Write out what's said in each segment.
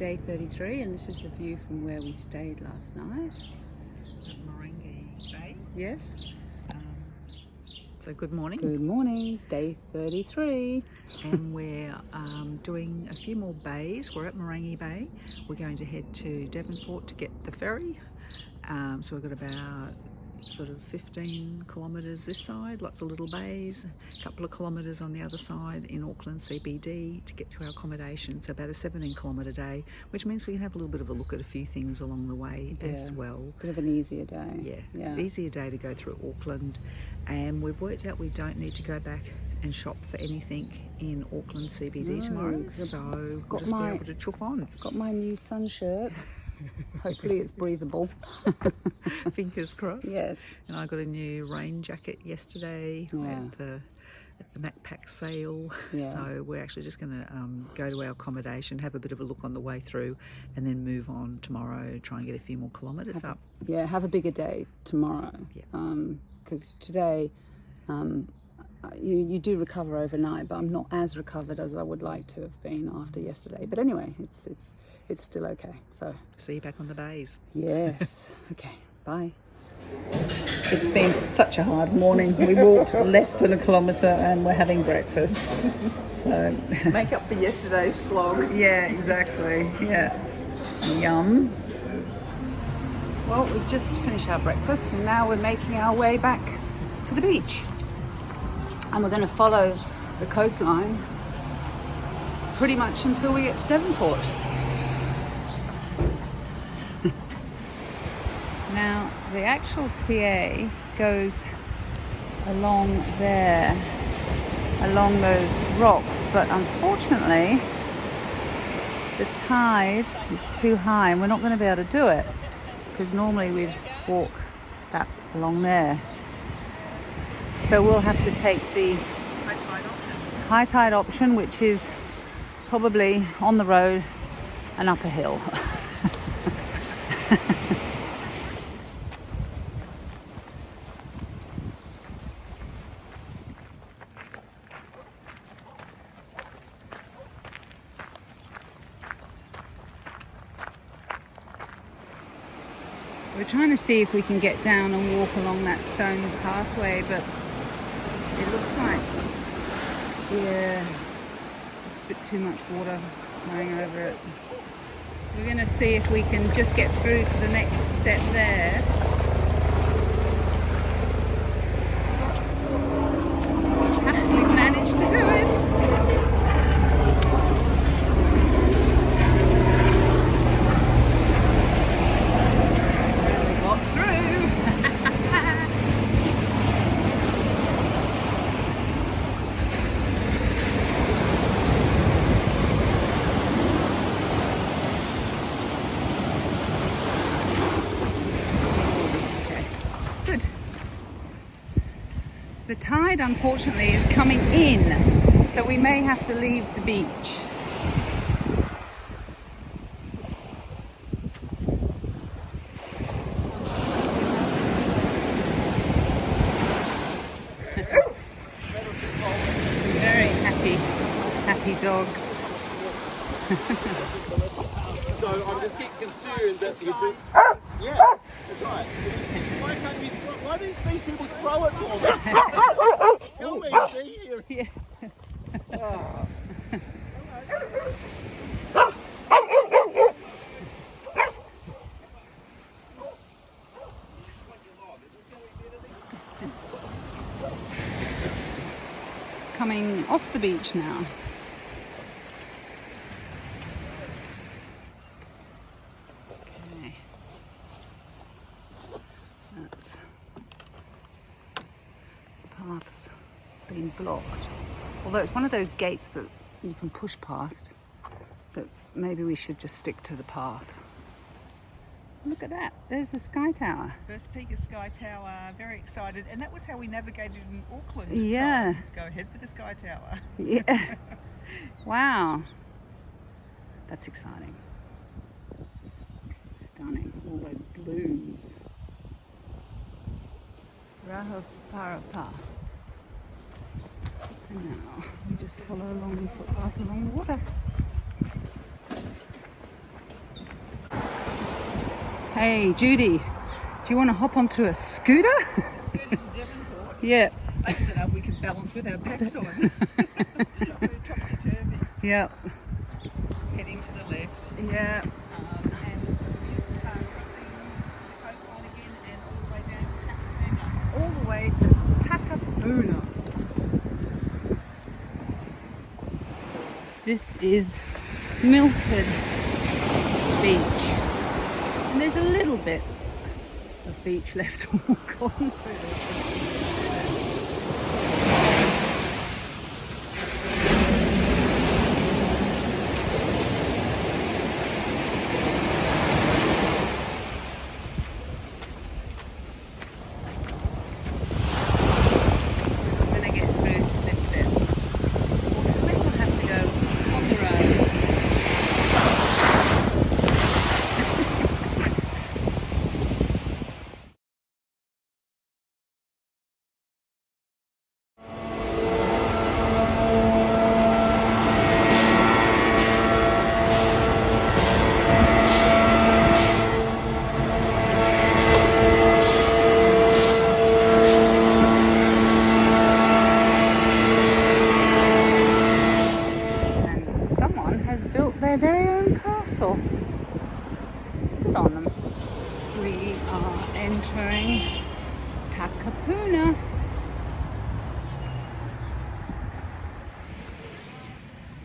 day 33, and this is the view from where we stayed last night. At Mairangi Bay. Yes. So good morning. Good morning, day 33. And we're doing a few more bays. We're at Mairangi Bay. We're going to head to Devenport to get the ferry. So we've got about sort of 15 kilometres this side, lots of little bays, a couple of kilometres on the other side in Auckland CBD to get to our accommodation. So about a 17-kilometre day, which means we can have a little bit of a look at a few things along the way as well. Bit of an easier day. Yeah, easier day to go through Auckland. And we've worked out we don't need to go back and shop for anything in Auckland CBD tomorrow, so we'll just be able to chuff on. Got my new sun shirt. Hopefully it's breathable. Fingers crossed. Yes. And I got a new rain jacket yesterday at the Macpac sale. Yeah. So we're actually just going to go to our accommodation, have a bit of a look on the way through, and then move on tomorrow, try and get a few more kilometres up. Yeah, have a bigger day tomorrow. Yeah. Because today you do recover overnight, but I'm not as recovered as I would like to have been after yesterday. But anyway, it's still okay. So see you back on the bays. Yes. Okay. Bye. It's been such a hard morning. We walked less than a kilometre and we're having breakfast. So make up for yesterday's slog. Yeah, exactly. Yeah. Yum. Well, we've just finished our breakfast and now we're making our way back to the beach. And we're going to follow the coastline pretty much until we get to Devenport. Now, the actual TA goes along there, along those rocks, but unfortunately the tide is too high and we're not going to be able to do it, because normally we'd walk that along there. So we'll have to take the high tide option, which is probably on the road and up a hill. We're trying to see if we can get down and walk along that stone pathway, but it looks like, there's a bit too much water going over it. We're going to see if we can just get through to the next step there. We've managed to do it. The tide, unfortunately, is coming in, so we may have to leave the beach. Very happy dogs. So I'm just getting concerned that you do. Yeah, that's right. Why do these people throw it for me? Tell me, see here. Yeah. Oh. Coming off the beach now. Okay. That's the path's been blocked. Although it's one of those gates that you can push past, but maybe we should just stick to the path. Look at that, there's the Sky Tower. First peak of Sky Tower, very excited. And that was how we navigated in Auckland. Yeah. Let's go ahead for the Sky Tower. Yeah. Wow. That's exciting. Stunning, all those blooms. Rahoparapa. And now we just follow along the footpath along the water. Hey, Judy, do you want to hop onto a scooter? Scooter to Devenport. Yeah. I don't know if we can balance with our backs on. We're topsy-turvy. Yeah. Heading to the left. Yeah. And we're crossing to the coastline again and all the way down to Takapuna. All the way to Takapuna. This is Milford Beach. And there's a little bit of beach left to walk on. Their very own castle. Good on them. We are entering Takapuna.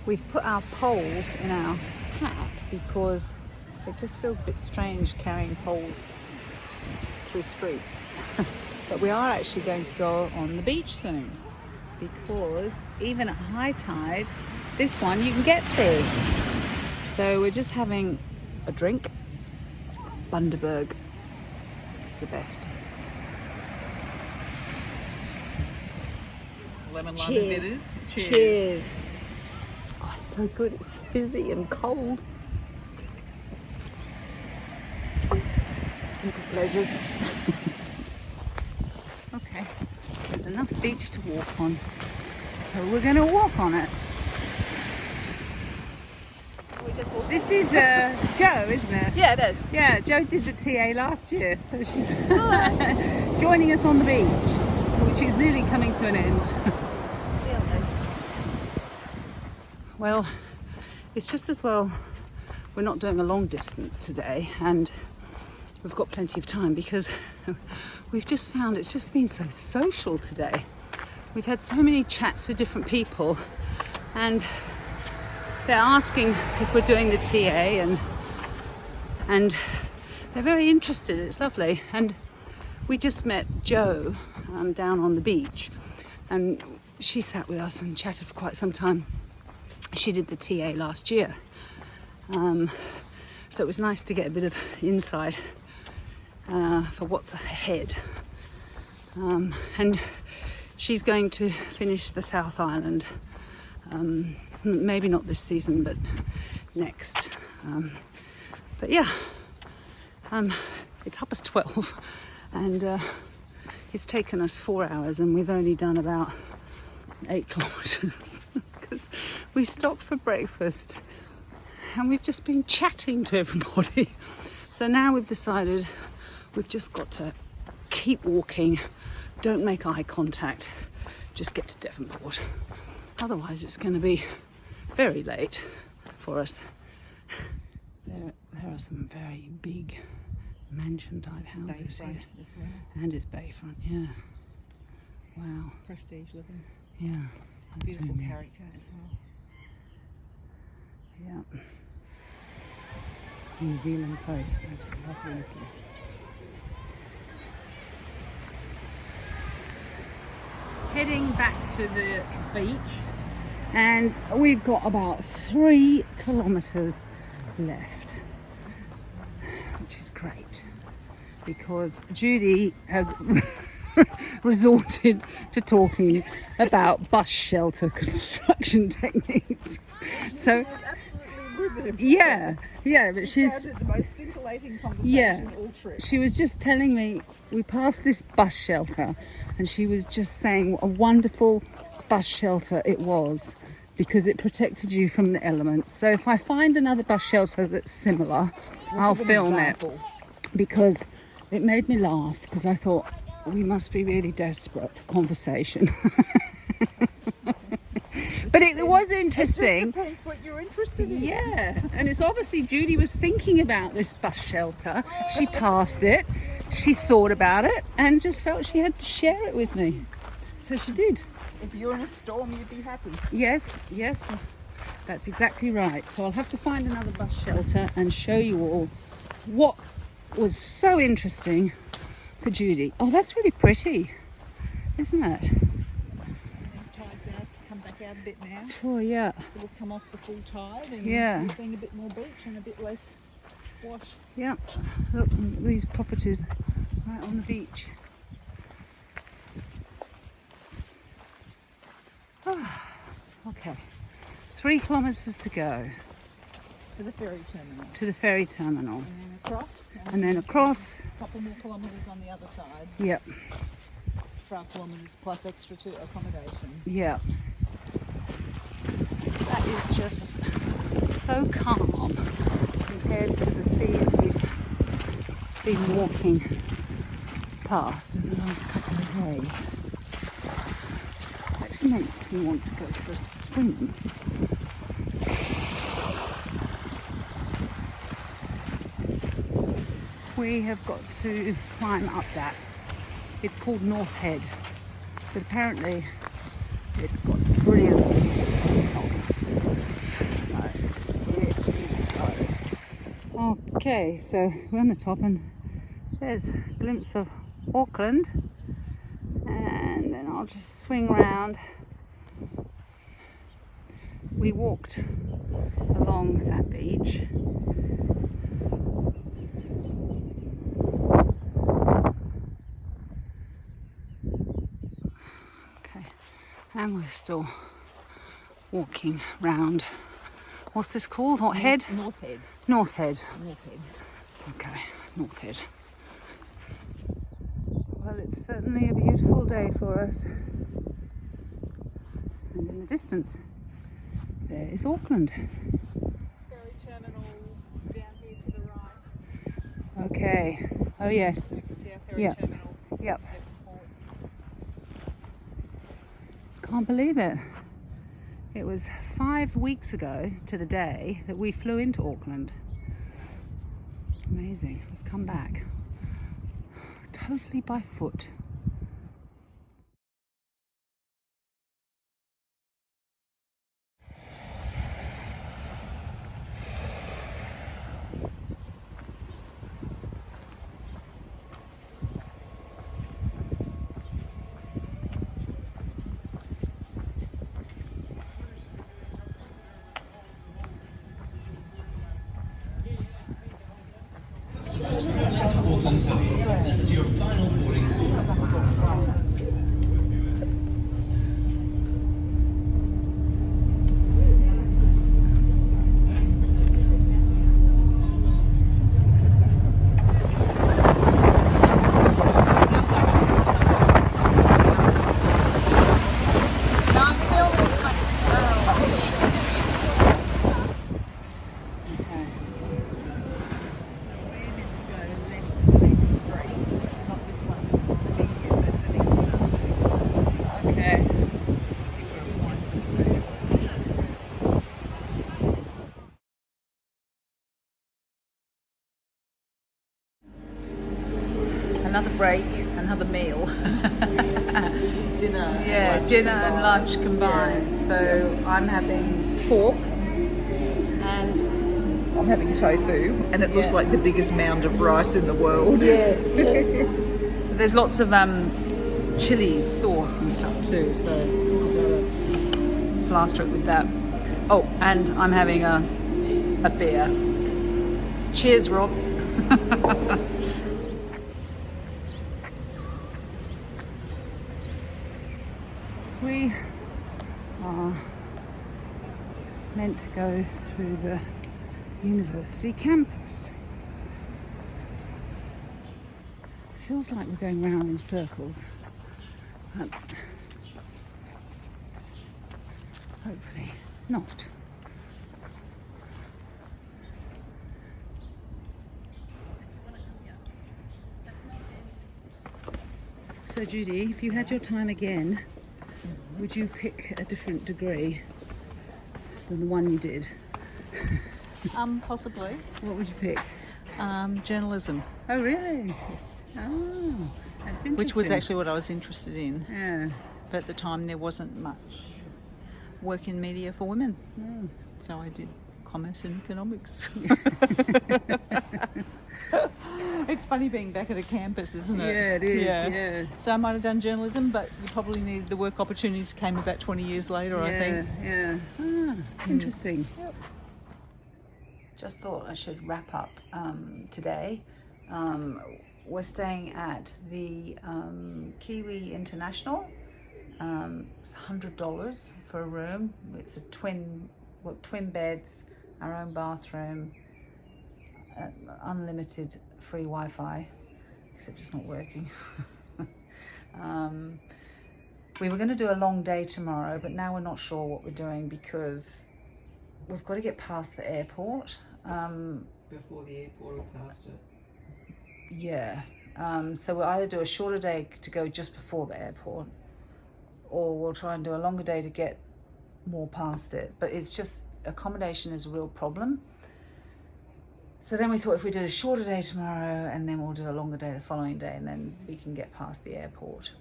We've put our poles in our pack because it just feels a bit strange carrying poles through streets. But we are actually going to go on the beach soon because even at high tide, this one you can get through. So we're just having a drink. Bundaberg. It's the best. Lemon lime Cheers. bitters. Cheers. Oh, so good. It's fizzy and cold. Simple pleasures. Okay. There's enough beach to walk on. So we're going to walk on it. This is Jo, isn't it? Yeah, it is. Yeah, Jo did the TA last year, so she's joining us on the beach, which is nearly coming to an end. Well, it's just as well we're not doing a long distance today, and we've got plenty of time because we've just found it's just been so social today. We've had so many chats with different people, and they're asking if we're doing the TA, and they're very interested. It's lovely. And we just met Jo down on the beach, and she sat with us and chatted for quite some time. She did the TA last year, so it was nice to get a bit of insight for what's ahead. And she's going to finish the South Island. Maybe not this season, but next. But yeah, it's 12:30, and it's taken us 4 hours, and we've only done about 8 kilometres because we stopped for breakfast, and we've just been chatting to everybody. So now we've decided we've just got to keep walking, don't make eye contact, just get to Devenport. Otherwise it's going to be very late for us. There are some very big mansion type houses here. As well. And it's bayfront, yeah. Wow. Prestige living. Yeah. Beautiful character as well. Yeah. New Zealand Post. That's lovely, isn't it? Heading back to the beach, and we've got about 3 kilometres left, which is great because Judy has resorted to talking about bus shelter construction techniques. So yeah, but she's the most scintillating conversation yeah. all trip. She was just telling me we passed this bus shelter, and she was just saying what a wonderful bus shelter it was because it protected you from the elements. So if I find another bus shelter that's similar, I'll film it. because it made me laugh, because I thought we must be really desperate for conversation. But it was interesting. It just depends what you're interested in. Yeah, and it's obviously Judy was thinking about this bus shelter. She passed it, she thought about it, and just felt she had to share it with me. So she did. If you're in a storm, you'd be happy. Yes, that's exactly right. So I'll have to find another bus shelter and show you all what was so interesting for Judy. Oh, that's really pretty, isn't it? Tide's out, come back out a bit now. Oh, yeah. So we'll come off the full tide and Yeah. we're seeing a bit more beach and a bit less wash. Yeah. Look, these properties right on the beach. Oh, okay. 3 kilometres to go To the ferry terminal. to the ferry terminal. And then across. And then across. A couple more kilometres on the other side. Yep. 12 kilometres plus extra to accommodation. Yeah. That is just so calm compared to the seas we've been walking past in the last couple of days. It actually makes me want to go for a swim. We have got to climb up that. It's called North Head, but apparently it's got brilliant views from the top. So here we go. Okay, so we're on the top and there's a glimpse of Auckland, and then I'll just swing round. We walked along that beach. And we're still walking round. What's this called? What head? North Head. North Head. North Head. Okay, North Head. Well, it's certainly a beautiful day for us. And in the distance, there is Auckland. Ferry terminal down here to the right. Okay. Oh yes. You can see our ferry Yep. terminal. Yep. Devenport. Can't believe it. It was 5 weeks ago to the day that we flew into Auckland. Amazing. We've come back totally by foot. Auckland City. This is your final boarding call. Another break, another meal. This is dinner. Yeah, lunch dinner and combined. lunch combined. Yeah. So I'm having pork and I'm having tofu, and it looks Yeah. like the biggest mound of rice in the world. yes. There's lots of chili sauce and stuff too, so I've got to plaster it with that. Oh, and I'm having a beer. Cheers, Rob. We are meant to go through the university campus. Feels like we're going round in circles, but hopefully not. So Judy, if you had your time again, would you pick a different degree than the one you did? Possibly. What would you pick? Journalism. Oh really? Yes. Oh, that's interesting. Which was actually what I was interested in. Yeah. But at the time there wasn't much work in media for women. Oh. So I did commerce and economics. It's funny being back at a campus, isn't it? Yeah, it is. Yeah. So I might have done journalism, but you probably needed the work opportunities came about 20 years later, I think. Yeah. Ah, interesting. Yep. Just thought I should wrap up today. We're staying at the Kiwi International. It's $100 for a room. It's a twin beds, our own bathroom, unlimited free Wi-Fi, except it's not working. We were going to do a long day tomorrow, but now we're not sure what we're doing because we've got to get past the airport. Before the airport or past it? Yeah. So we'll either do a shorter day to go just before the airport, or we'll try and do a longer day to get more past it. But it's just accommodation is a real problem. So then we thought if we did a shorter day tomorrow and then we'll do a longer day the following day, and then we can get past the airport.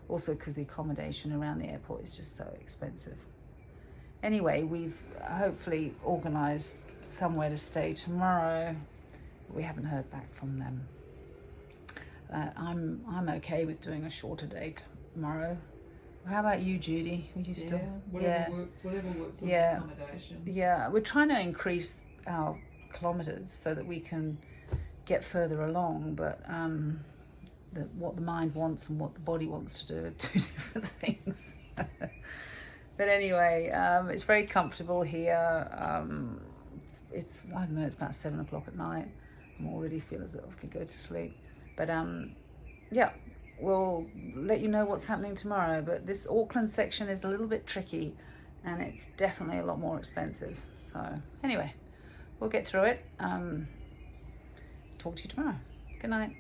Also because the accommodation around the airport is just so expensive. Anyway, we've hopefully organised somewhere to stay tomorrow. We haven't heard back from them. I'm okay with doing a shorter day tomorrow. How about you, Judy? Are you still? Whatever works on accommodation. Yeah, we're trying to increase our kilometres so that we can get further along, but what the mind wants and what the body wants to do are two different things. But anyway, it's very comfortable here. It's, I don't know, it's about 7 o'clock at night. I already feel as though I could go to sleep. But yeah, we'll let you know what's happening tomorrow. But this Auckland section is a little bit tricky and it's definitely a lot more expensive. So anyway, we'll get through it. Talk to you tomorrow. Good night.